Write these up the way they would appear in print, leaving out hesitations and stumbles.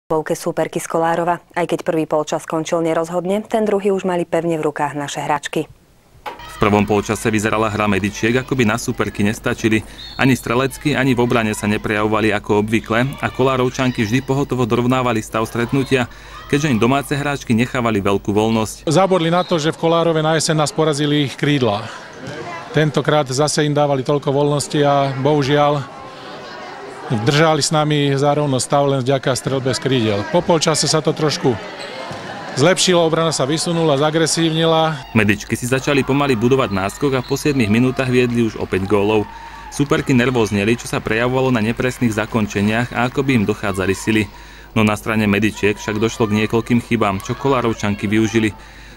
Súperky z Kolárova. Aj keď prvý polčas skončil nerozhodne, ten druhý už mali pevne v rukách naše hráčky. V prvom polčase vyzerala hra Medičiek, ako by na súperky nestačili. Ani strelecky, ani v obrane sa neprejavovali ako obvykle a Kolárovčanky vždy pohotovo dorovnávali stav stretnutia, keďže im domáce hráčky nechávali veľkú voľnosť. Zabudli na to, že v Kolárove na jeseň nás porazili ich krídla. Tentokrát zase im dávali toľko voľnosti a bohužiaľ držali s nami zárovno stav len vďaka streľbe z krídel. Po polčase sa to trošku zlepšilo, obrana sa vysunula, zagresívnila. Medičky si začali pomaly budovať náskok a po 7 minútach viedli už o 5 gólov. Súperky nervózneli, čo sa prejavovalo na nepresných zakončeniach a ako by im dochádzali sily. No na strane Medičiek však došlo k niekoľkým chybám, čo Kolárovčanky využili.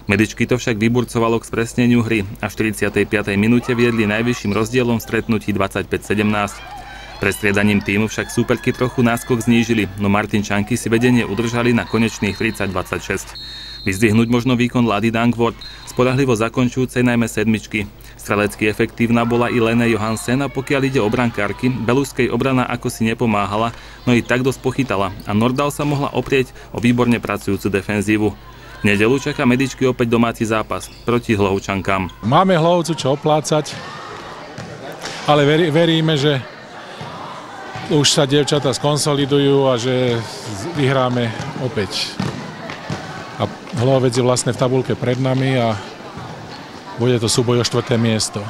Medičky to však vyburcovalo k spresneniu hry a v 45. minúte viedli najvyšším rozdielom v stretnutí 25-17. Prestriedaním týmu však súperky trochu náskok znížili, no Martinčanky si vedenie udržali na konečných 30-26. Vyzdvihnúť možno výkon Lady Dankworth, spoľahlivo zakončujúcej najmä sedmičky. Strelecky efektívna bola i Lene Johansen a pokiaľ ide o brankárky, beluskej obrana ako si nepomáhala, no i tak dosť pochytala a Nordahl sa mohla oprieť o výborne pracujúcu defenzívu. V nedeľu čaká Medičky opäť domáci zápas proti Hlovčankám. Máme Hlovcu čo oplácať, ale veríme, že už sa dievčatá skonsolidujú a že vyhráme opäť. A Hlovec je vlastne v tabuľke pred nami a bude to súboj o 4. miesto.